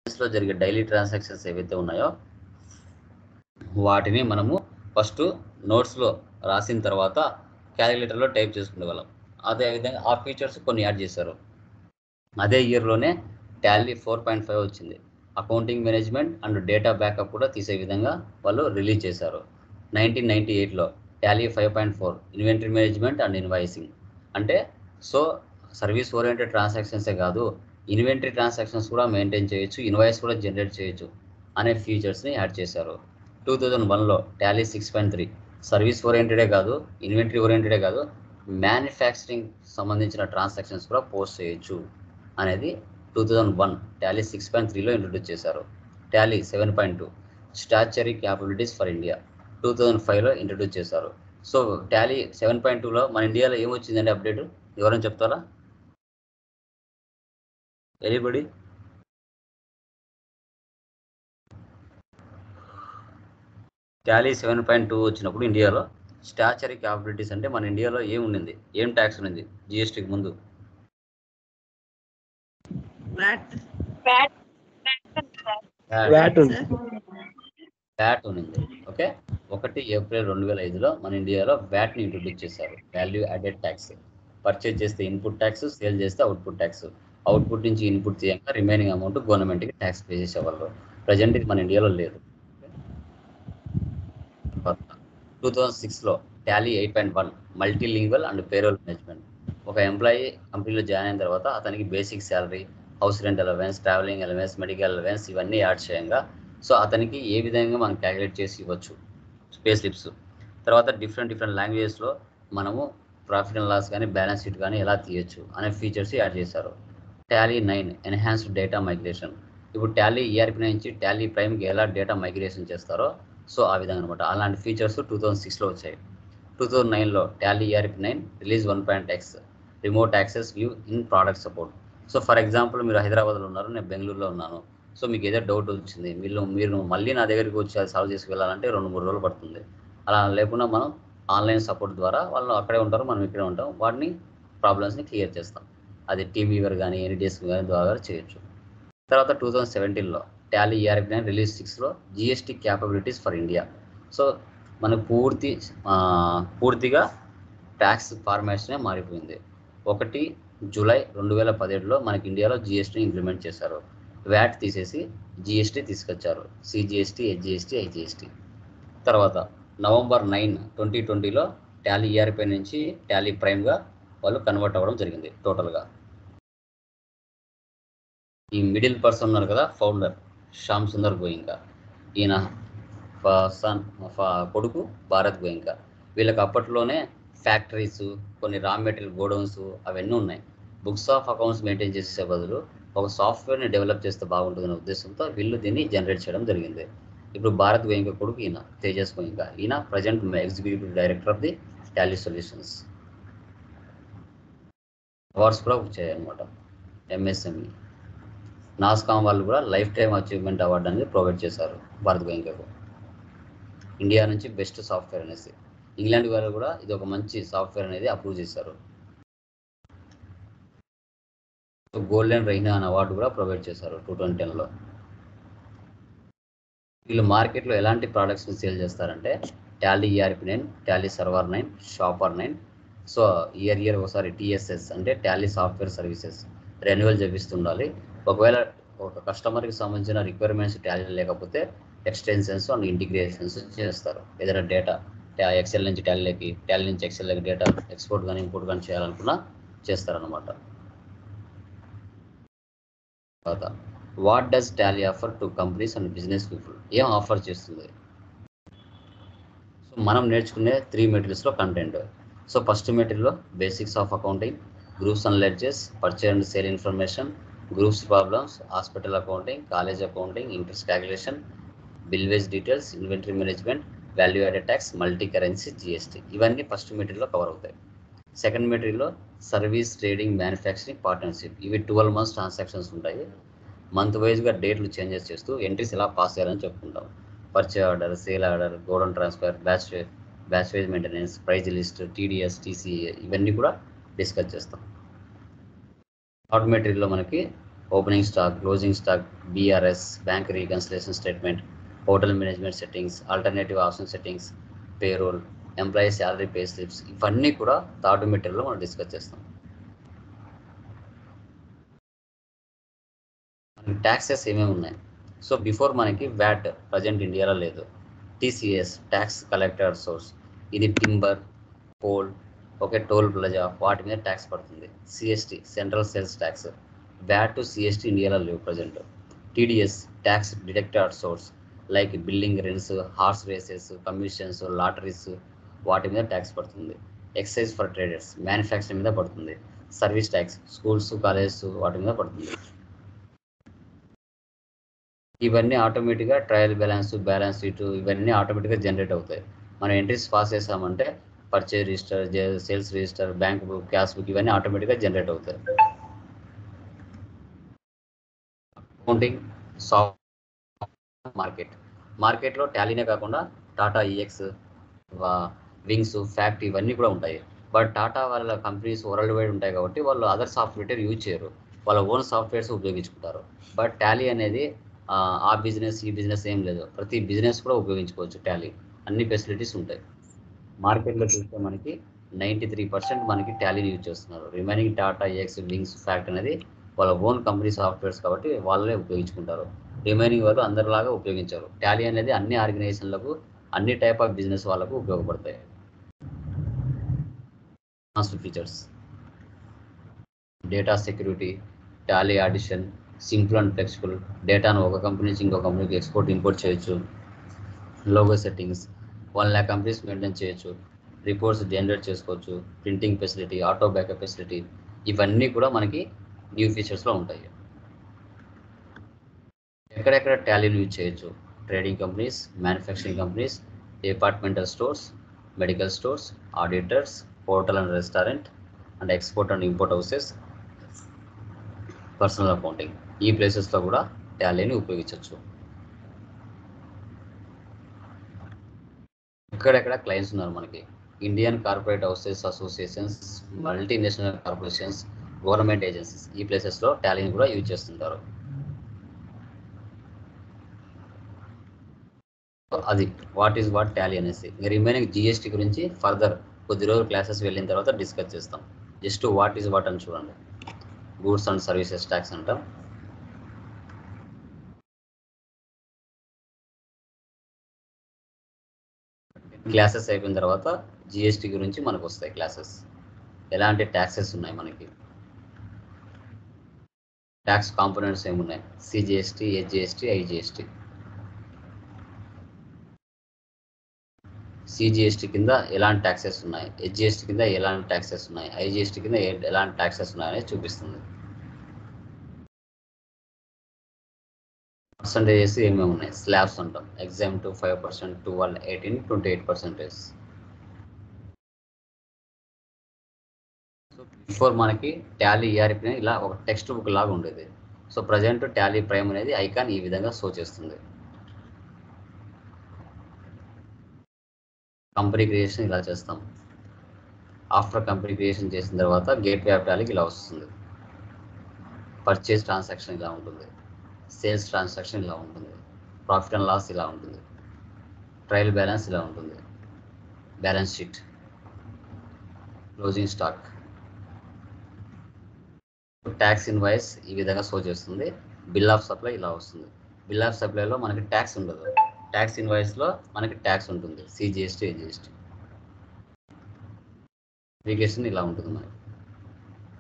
లో జరిగే daily transactions ఏవైతే ఉన్నాయో వాటిని మనము ఫస్ట్ నోట్స్లో రాసిన తర్వాత క్యాలిక్యులేటర్లో టైప్ చేసుకునే వాళ్ళం. అదేవిధంగా ఆ ఫీచర్స్ కొన్ని యాడ్ చేశారు. అదే ఇయర్లోనే టాలీ 4.5 వచ్చింది. Accounting management and data backup కూడా తీసే విధంగా వాళ్ళు రిలీజ్ చేశారు. 1998లో Tally 5.4 inventory management and invoicing. అంటే సో సర్వీస్ ఓరియంటెడ్ ట్రాన్సాక్షన్సే కాదు, ఇన్వెంటరీ ట్రాన్సాక్షన్స్ కూడా మెయింటైన్ చేయొచ్చు, ఇన్వాయిస్ కూడా జనరేట్ చేయొచ్చు అనే ఫీచర్స్ని యాడ్ చేశారు. 2001లో టాలీ 6.3 సర్వీస్ ఓరియంటెడే కాదు, ఇన్వెంటరీ ఓరియంటెడే కాదు, మ్యానుఫ్యాక్చరింగ్ సంబంధించిన ట్రాన్సాక్షన్స్ కూడా పోస్ట్ చేయొచ్చు అనేది 2001 టాలీ 6.3లో ఇంట్రొడ్యూస్ చేశారు. Tally 7.2 statutory capabilities for India 2005లో ఇంట్రొడ్యూస్ చేశారు. సో టాలీ 7.2లో మన ఇండియాలో ఏమొచ్చిందండి అప్డేట్, ఎవరైనా చెప్తారా? ఎనీబడి? టాలీ 7.2 వచ్చినప్పుడు ఇండియాలో స్టాచ్యురీ క్యాపబిలిటీస్ అంటే మన ఇండియాలో ఏముండింది, ఏం ట్యాక్స్ ఉన్నింది జిఎస్టీకి ముందు? వ్యాట్ ఉన్నింది. ఓకే, 1 ఏప్రిల్ 2005లో మన ఇండియాలో వ్యాట్ని ఇంట్రొడ్యూస్ చేశారు, వాల్యూ యాడెడ్ ట్యాక్స్. పర్చేజ్ చేస్తే ఇన్పుట్ ట్యాక్స్, సేల్ చేస్తే అవుట్పుట్ ట్యాక్స్. అవుట్పుట్ నుంచి ఇన్పుట్ తీయంగా రిమైనింగ్ అమౌంట్ గవర్నమెంట్కి ట్యాక్స్ పే చేసేవాళ్ళు. ప్రజెంట్ ఇది మన ఇండియాలో లేదు. 2006లో Tally 8.1 multilingual and payroll management. ఒక ఎంప్లాయీ కంపెనీలో జాయిన్ అయిన తర్వాత అతనికి basic salary, house rent allowance, travelling allowance, medical allowance ఇవన్నీ యాడ్ చేయంగా సో అతనికి ఏ విధంగా మనం క్యాలిక్యులేట్ చేసి ఇవ్వచ్చు పే స్లిప్స్. తర్వాత డిఫరెంట్ లాంగ్వేజెస్లో మనము ప్రాఫిట్ అండ్ లాస్ కానీ బ్యాలెన్స్ షీట్ కానీ ఎలా తీయచ్చు అనే ఫీచర్స్ యాడ్ చేశారు. Tally 9 enhanced data migration. ఇప్పుడు టాలీ ఈఆర్పీ నుంచి టాలీ ప్రైమ్కి ఎలా డేటా మైగ్రేషన్ చేస్తారో సో ఆ విధంగా అనమాట. అలాంటి ఫీచర్స్ 2006లో వచ్చాయి. 2009లో Tally ERP 9 release 1.x remote access view in product support. So for example మీరు హైదరాబాద్లో ఉన్నారు, నేను బెంగళూరులో ఉన్నాను. సో మీకు ఏదో డౌట్ వచ్చింది, మీరు మళ్ళీ నా దగ్గరికి వచ్చి అది సాల్వ్ చేసి వెళ్ళాలంటే 2-3 రోజులు పడుతుంది. అలా లేకుండా మనం ఆన్లైన్ సపోర్ట్ ద్వారా వాళ్ళు అక్కడే ఉంటారు, మనం ఇక్కడే ఉంటాం, వాటిని ప్రాబ్లమ్స్ని క్లియర్ చేస్తాం. అది టీమ్ వీవర్ కానీ ఎనీ డెస్క్ కానీ ద్వారా చేయొచ్చు. తర్వాత 2017లో టాలీ ఈఆర్పీ 9 రిలీజ్ 6లో GST capabilities for India. So మనకు పూర్తిగా ట్యాక్స్ ఫార్మాట్స్నే మారిపోయింది. 1 జూలై 2017లో మనకి ఇండియాలో జిఎస్టీని ఇంప్లిమెంట్ చేశారు. వ్యాట్ తీసేసి జిఎస్టీ తీసుకొచ్చారు, సిజిఎస్టీ, హెచ్జిఎస్టీ, ఐజిఎస్టీ. తర్వాత నవంబర్ 9, 2020లో టాలీ ఈఆర్పీ నుంచి టాలీ ప్రైమ్గా వాళ్ళు కన్వర్ట్ అవ్వడం జరిగింది టోటల్గా. ఈ మిడిల్ పర్సన్ ఉన్నారు కదా, ఫౌండర్ శ్యామ్ సుందర్ గోయింకా, ఈయన కొడుకు భారత్ గోయింకా. వీళ్ళకి అప్పట్లోనే ఫ్యాక్టరీస్, కొన్ని రా మెటీరియల్ గోడౌన్స్ అవన్నీ ఉన్నాయి. బుక్స్ ఆఫ్ అకౌంట్స్ మెయింటైన్ చేసే బదులు ఒక సాఫ్ట్వేర్ని డెవలప్ చేస్తే బాగుంటుందనే ఉద్దేశంతో వీళ్ళు దీన్ని జనరేట్ చేయడం జరిగింది. ఇప్పుడు భారత్ గోయింకా కొడుకు ఈయన తేజస్ గోయింకా. ఈయన present executive director of the Tally solutions. Awards కూడా వచ్చాయి అనమాట. ఎంఎస్ఎంఈ నాస్కామ్ వాళ్ళు కూడా లైఫ్ టైమ్ అచీవ్మెంట్ అవార్డు అనేది ప్రొవైడ్ చేశారు భారత్ గోయింకాకు, ఇండియా నుంచి బెస్ట్ సాఫ్ట్వేర్ అనేసి. ఇంగ్లాండ్ వాళ్ళు కూడా ఇది ఒక మంచి సాఫ్ట్వేర్ అనేది అప్రూవ్ చేశారు. గోల్డెన్ రైనా అనే అవార్డు కూడా ప్రొవైడ్ చేశారు 2010లో. వీళ్ళు మార్కెట్లో ఎలాంటి ప్రోడక్ట్స్ని సేల్ చేస్తారంటే Tally ERP 9, Tally server 9, shopper 9. So year ఒకసారి టీఎస్ఎస్ అంటే టాలీ సాఫ్ట్వేర్ సర్వీసెస్ రెన్యువల్ చేపిస్తుండాలి. ఒకవేళ ఒక కస్టమర్కి సంబంధించిన రిక్వైర్మెంట్స్ టాలీ లేకపోతే ఎక్స్టెన్షన్స్ అండ్ ఇంటిగ్రేషన్స్ చేస్తారు. ఏదైనా డేటా ఎక్సెల్ నుంచి టాలీలోకి, టాలీ నుంచి ఎక్సెల్లోకి డేటా ఎక్స్పోర్ట్ కానీ ఇంపోర్ట్ కానీ చేయాలనుకున్నా చేస్తారనమాట. తర్వాత what does Tally offer to companies and business people? ఏం ఆఫర్ చేస్తుంది? సో మనం నేర్చుకునే 3 మెటీరియల్స్లో కంటెంట్. సో ఫస్ట్ మెటీరియల్లో basics of accounting, groups and ledgers, purchase and sale information, groups problems, hospital accounting, college accounting, interest calculation, bill wise details, inventory management, value added tax, multi currency, GST. ఇవన్నీ first మెటీరియల్లో cover అవుతాయి. Second మెటీరియల్లో service, trading, manufacturing, partnership. ఇవి 12 months transactions ఉంటాయి. Month వైజ్గా డేట్లు changes చేస్తూ entries ఎలా పాస్ చేయాలని చెప్పుకుంటాం. Purchase order, sale order, godown transfer, batch wise maintenance, price list, TDS, TCA ఇవన్నీ కూడా డిస్కస్ చేస్తాం. థర్డ్ మెటీరియల్లో మనకి opening stock, closing stock, BRS, bank reconciliation statement, hotel management settings, alternative option settings, payroll, employee salary pay slips, ఇవన్నీ కూడా third మెటీరియల్లో మనం discuss చేస్తాం. మనకి ట్యాక్సెస్ ఏమేమి ఉన్నాయి? సో బిఫోర్ మనకి వ్యాట్ ప్రజెంట్ ఇండియాలో లేదు. టీసీఎస్, ట్యాక్స్ కలెక్టర్ సోర్స్, ఇది timber, coal, okay, toll plaza, వాటి మీద ట్యాక్స్ పడుతుంది. CST, central sales tax, VAT to CST ఇండియాలో లేవు present. TDS, tax deductor source, like building rents, horse races, commissions, lotteries, వాటి మీద ట్యాక్స్ పడుతుంది. ఎక్సైజ్ ఫర్ ట్రేడర్స్, మ్యానుఫ్యాక్చరింగ్ మీద పడుతుంది. సర్వీస్ ట్యాక్స్, స్కూల్స్, కాలేజెస్, వాటి మీద పడుతుంది. ఇవన్నీ ఆటోమేటిక్గా ట్రయల్ బ్యాలెన్స్ షీట్, ఇవన్నీ ఆటోమేటిక్గా జనరేట్ అవుతాయి. మనం ఎంట్రీస్ పాస్ చేసామంటే purchase register, sales register, bank book, cash book, ఇవన్నీ ఆటోమేటిక్గా జనరేట్ అవుతాయి. అకౌంటింగ్ మార్కెట్లో టాలీనే కాకుండా టాటా ఈఎక్స్, వింగ్స్, ఫ్యాక్ట్, ఇవన్నీ కూడా ఉంటాయి. బట్ టాటా వాళ్ళ కంపెనీస్ వరల్డ్ వైడ్ ఉంటాయి కాబట్టి వాళ్ళు అదర్ సాఫ్ట్వేర్ యూజ్ చేయరు, వాళ్ళ ఓన్ సాఫ్ట్వేర్స్ ఉపయోగించుకుంటారు. బట్ టాలీ అనేది ఆ బిజినెస్ ఈ బిజినెస్ ఏం లేదు, ప్రతి బిజినెస్ కూడా ఉపయోగించుకోవచ్చు టాలీ, అన్ని ఫెసిలిటీస్ ఉంటాయి. మార్కెట్లో చూస్తే మనకి 93% మనకి టాలీని యూజ్ చేస్తున్నారు. Remaining Tata EX, wings, fact అనేది వాళ్ళ ఓన్ కంపెనీ సాఫ్ట్వేర్స్ కాబట్టి వాళ్ళే ఉపయోగించుకుంటారు. రిమైనింగ్ వాళ్ళు అందరిలాగా ఉపయోగించారు. టాలీ అనేది అన్ని ఆర్గనైజేషన్లకు, అన్ని టైప్ ఆఫ్ బిజినెస్ వాళ్ళకు ఉపయోగపడతాయి. Features: data security, Tally audition, simple and flexible, డేటాను ఒక కంపెనీ నుంచి ఇంకో కంపెనీకి ఇంపోర్ట్ చేయొచ్చు. లోగో సెట్టింగ్స్, 1,00,000 కంపెనీస్ మెయింటైన్ చేయొచ్చు. రిపోర్ట్స్ జనరేట్ చేసుకోవచ్చు. Printing facility, auto backup facility, ఇవన్నీ కూడా మనకి న్యూ ఫీచర్స్లో ఉంటాయి. ఎక్కడెక్కడ టాలీని యూజ్ చేయొచ్చు? Trading companies, manufacturing companies, departmental stores, medical stores, auditors, hotel and restaurant, and export and import houses, personal accounting, ఈ ప్లేసెస్లో కూడా టాలీని ఉపయోగించవచ్చు. ఎక్కడెక్కడ క్లయింట్స్ ఉన్నారు మనకి? Indian corporate houses associations, multinational corporations, government agencies, ఈ ప్లేసెస్లో టాలీని కూడా యూజ్ చేస్తుంటారు. అది వాట్ ఈజ్ వాట్ టాలీ అనేసి. రిమైనింగ్ జిఎస్టీ గురించి ఫర్దర్ కొద్ది రోజులు క్లాసెస్ వెళ్ళిన తర్వాత డిస్కస్ చేస్తాం. జస్ట్ వాట్ ఈజ్ వాట్ అని చూడండి. గూడ్స్ అండ్ సర్వీసెస్ ట్యాక్స్ అంటాం. క్లాసెస్ అయిపోయిన తర్వాత జిఎస్టీ గురించి మనకు వస్తాయి క్లాసెస్. ఎలాంటి ట్యాక్సెస్ ఉన్నాయి మనకి, ట్యాక్స్ కాంపోనెంట్స్ ఏమున్నాయి, సిజిఎస్టీ, హెచ్జిఎస్టీ, ఐజిఎస్టీ. సిజిఎస్టీ కింద ఎలాంటి ట్యాక్సెస్ ఉన్నాయి, హెచ్జిఎస్టీ కింద ఎలాంటి ట్యాక్సెస్ ఉన్నాయి, ఐజిఎస్టీ కింద ఎలాంటి ట్యాక్సెస్ ఉన్నాయని చూపిస్తుంది. పర్సంటేజెస్ ఏమేమి ఉన్నాయి? స్లాబ్స్ అంటాం. ఎగ్జామ్ 5%, 12, 18, 28%. సో బిఫోర్ మనకి టాలీ ఈఆర్పి ఇలా ఒక టెక్స్ట్ బుక్ లాగా ఉండేది. సో ప్రజెంట్ టాలీ ప్రైమ్ అనేది ఐకాన్ ఈ విధంగా షో చేస్తుంది. కంపెనీ క్రియేషన్ ఇలా చేస్తాం. ఆఫ్టర్ కంపెనీ క్రియేషన్ చేసిన తర్వాత గేట్వే ఆఫ్ టాలీకి ఇలా వస్తుంది. పర్చేస్ ట్రాన్సాక్షన్ ఇలా ఉంటుంది, సేల్స్ ట్రాన్సాక్షన్ ఇలా ఉంటుంది, ప్రాఫిట్ అండ్ లాస్ ఇలా ఉంటుంది, ట్రయల్ బ్యాలెన్స్ ఇలా ఉంటుంది, balance sheet, closing stock, tax invoice ఈ విధంగా షో చేస్తుంది. బిల్ ఆఫ్ సప్లై ఇలా వస్తుంది. బిల్ ఆఫ్ సప్లైలో మనకి ట్యాక్స్ ఉండదు, ట్యాక్స్ ఇన్వాయిస్లో మనకి ట్యాక్స్ ఉంటుంది, సిజిఎస్టీ, హెచ్జిఎస్టీ. ఎడ్యుకేషన్ ఇలా ఉంటుంది మనకి.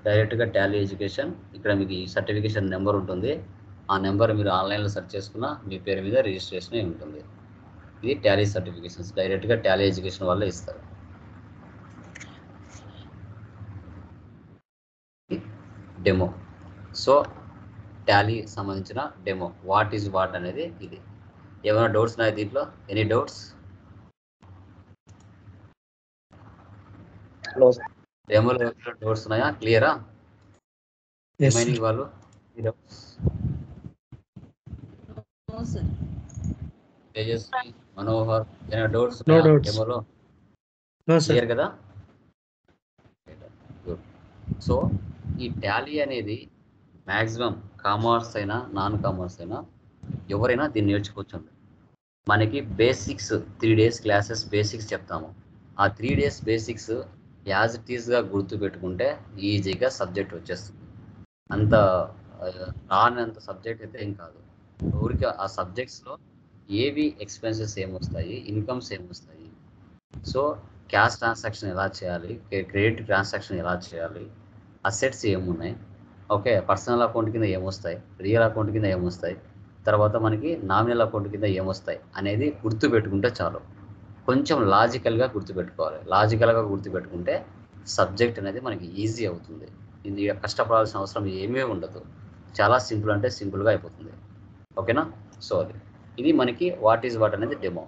డైరెక్ట్గా టాలీ ఎడ్యుకేషన్, ఇక్కడ మీకు ఈ సర్టిఫికేషన్ నెంబర్ ఉంటుంది. ఆ నెంబర్ మీరు ఆన్లైన్లో సెర్చ్ చేసుకున్న మీ పేరు మీద రిజిస్ట్రేషన్ అయి ఉంటుంది. ఇది టాలీ సర్టిఫికేషన్స్, డైరెక్ట్గా టాలీ ఎడ్యుకేషన్ వల్ల ఇస్తారు. డెమో. సో టాలీ సంబంధించిన డెమో, వాట్ ఈజ్ వాట్ అనేది ఇది. ఏమైనా డౌట్స్ ఉన్నాయా దీంట్లో? Any doubts? డెమోలో డౌట్స్ ఉన్నాయా? క్లియరా? రిమైనింగ్ వాళ్ళు తేజస్వి, మనోహర్, ఏమైనా డౌట్స్ ఉన్నాయా డెమోలో? క్లియర్ కదా? సో ఈ టాలీ అనేది మ్యాక్సిమం కామర్స్ అయినా నాన్ కామర్స్ అయినా ఎవరైనా దీన్ని నేర్చుకోవచ్చు. మనకి బేసిక్స్ 3 days క్లాసెస్ బేసిక్స్ చెప్తాము. ఆ 3 days బేసిక్స్ యాజ్ ఇట్ ఈస్గా గుర్తుపెట్టుకుంటే ఈజీగా సబ్జెక్ట్ వచ్చేస్తుంది. అంత రానంత సబ్జెక్ట్ అయితే ఏం కాదు. ఊరికి ఆ సబ్జెక్ట్స్లో ఏవి ఎక్స్పెన్సెస్ ఏమొస్తాయి, ఇన్కమ్స్ ఏమొస్తాయి, సో క్యాష్ ట్రాన్సాక్షన్ ఎలా చేయాలి, క్రెడిట్ ట్రాన్సాక్షన్ ఎలా చేయాలి, అసెట్స్ ఏమున్నాయి, ఓకే, పర్సనల్ అకౌంట్ కింద ఏమొస్తాయి, రియల్ అకౌంట్ కింద ఏమొస్తాయి, తర్వాత మనకి నామినల్ అకౌంట్ కింద ఏమొస్తాయి అనేది గుర్తుపెట్టుకుంటే చాలు. కొంచెం లాజికల్గా గుర్తుపెట్టుకోవాలి. లాజికల్గా గుర్తుపెట్టుకుంటే సబ్జెక్ట్ అనేది మనకి ఈజీ అవుతుంది. ఇది కష్టపడాల్సిన అవసరం ఏమీ ఉండదు. చాలా సింపుల్ అంటే సింపుల్గా అయిపోతుంది. ఓకేనా? సో అది ఇది మనకి వాట్ ఈజ్ వాట్ అనేది డెమో.